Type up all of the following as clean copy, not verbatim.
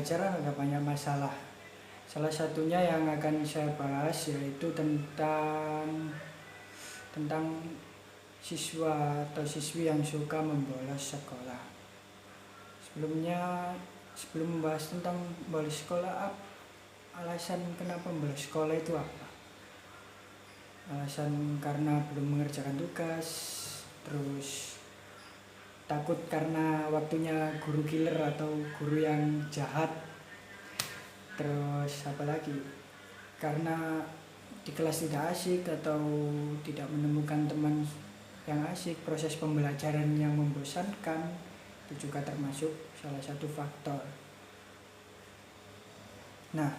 pembelajaran ada banyak masalah. Salah satunya yang akan saya bahas yaitu tentang siswa atau siswi yang suka membolos sekolah. Sebelum membahas tentang bolos sekolah, alasan kenapa bolos sekolah itu apa? Alasan karena belum mengerjakan tugas, terus takut karena waktunya guru killer atau guru yang jahat, terus apa lagi, karena di kelas tidak asik atau tidak menemukan teman yang asik, proses pembelajaran yang membosankan, itu juga termasuk salah satu faktor. Nah,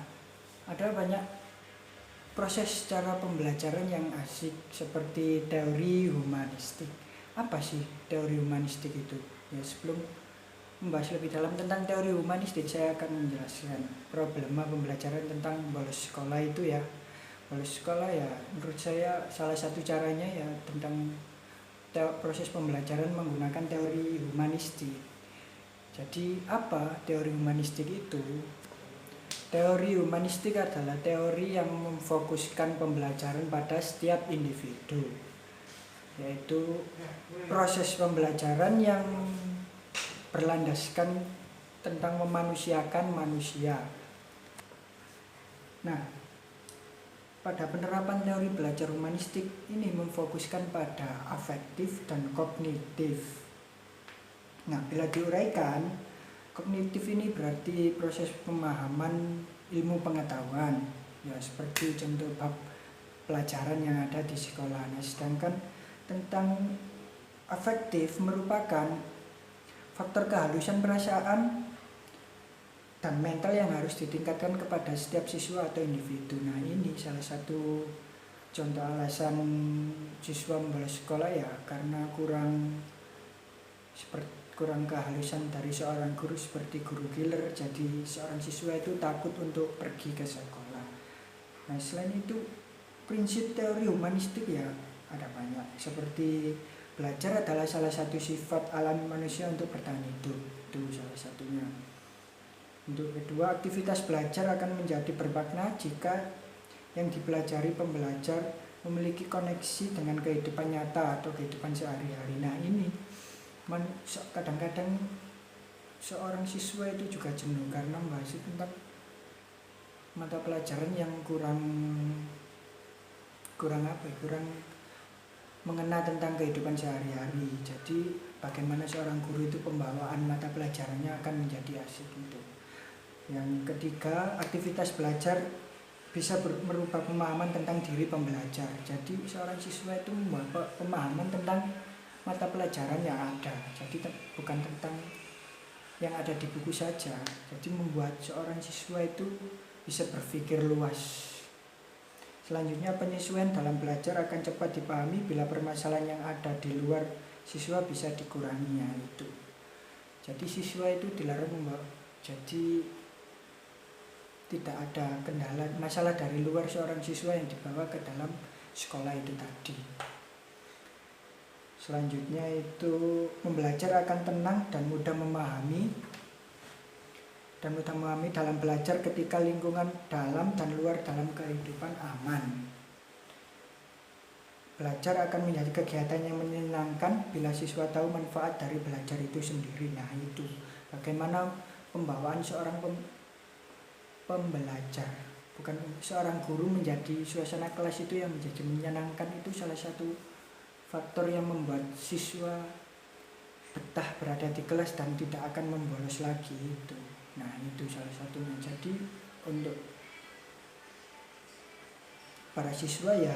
ada banyak proses cara pembelajaran yang asik seperti teori humanistik. Apa sih teori humanistik itu? Ya, sebelum membahas lebih dalam tentang teori humanistik, saya akan menjelaskan problema pembelajaran tentang bolos sekolah itu ya. Bolos sekolah ya menurut saya salah satu caranya ya tentang proses pembelajaran menggunakan teori humanistik. Jadi apa teori humanistik itu? Teori humanistik adalah teori yang memfokuskan pembelajaran pada setiap individu, yaitu proses pembelajaran yang berlandaskan tentang memanusiakan manusia. Nah, pada penerapan teori belajar humanistik ini memfokuskan pada afektif dan kognitif. Nah, bila diuraikan, kognitif ini berarti proses pemahaman ilmu pengetahuan, ya seperti contoh bab pelajaran yang ada di sekolah. Nah, sedangkan tentang afektif merupakan faktor kehalusan perasaan dan mental yang harus ditingkatkan kepada setiap siswa atau individu. Nah, ini salah satu contoh alasan siswa membolos sekolah ya karena kurang kehalusan dari seorang guru seperti guru killer. Jadi seorang siswa itu takut untuk pergi ke sekolah. Nah, selain itu prinsip teori humanistik ya ada banyak, seperti belajar adalah salah satu sifat alami manusia untuk bertahan hidup, itu salah satunya. Untuk kedua, aktivitas belajar akan menjadi bermakna jika yang dipelajari pembelajar memiliki koneksi dengan kehidupan nyata atau kehidupan sehari-hari. Nah, ini kadang-kadang seorang siswa itu juga jenuh karena membahas tentang mata pelajaran yang kurang mengena tentang kehidupan sehari-hari. Jadi bagaimana seorang guru itu pembawaan mata pelajarannya akan menjadi asik itu. Yang ketiga, aktivitas belajar bisa merubah pemahaman tentang diri pembelajar. Jadi seorang siswa itu membawa pemahaman tentang mata pelajaran yang ada. Jadi bukan tentang yang ada di buku saja. Jadi membuat seorang siswa itu bisa berpikir luas. Selanjutnya, penyesuaian dalam belajar akan cepat dipahami bila permasalahan yang ada di luar siswa bisa dikuranginya itu. Jadi siswa itu dilarang jadi tidak ada kendala masalah dari luar seorang siswa yang dibawa ke dalam sekolah itu tadi. Selanjutnya itu membelajar akan tenang dan mudah memahami dalam belajar ketika lingkungan dalam dan luar dalam kehidupan aman. Belajar akan menjadi kegiatan yang menyenangkan bila siswa tahu manfaat dari belajar itu sendiri. Nah, itu bagaimana pembawaan seorang pembelajar, bukan seorang guru menjadi suasana kelas itu yang menjadi menyenangkan. Itu salah satu faktor yang membuat siswa betah berada di kelas dan tidak akan membolos lagi itu. Nah, itu salah satunya. Jadi untuk para siswa ya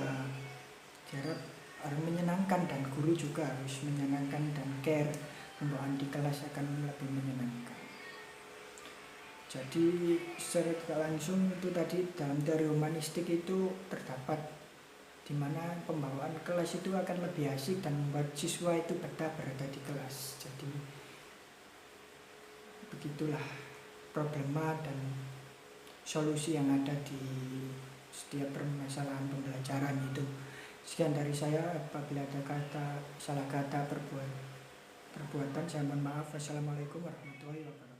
harus menyenangkan dan guru juga harus menyenangkan dan care, pembawaan di kelas akan lebih menyenangkan. Jadi secara tidak langsung itu tadi dalam teori humanistik itu terdapat di mana pembawaan kelas itu akan lebih asik dan membuat siswa itu betah berada di kelas. Jadi begitulah problema dan solusi yang ada di setiap permasalahan pembelajaran itu. Sekian dari saya, apabila ada salah kata perbuatan saya mohon maaf. Wassalamualaikum warahmatullahi wabarakatuh.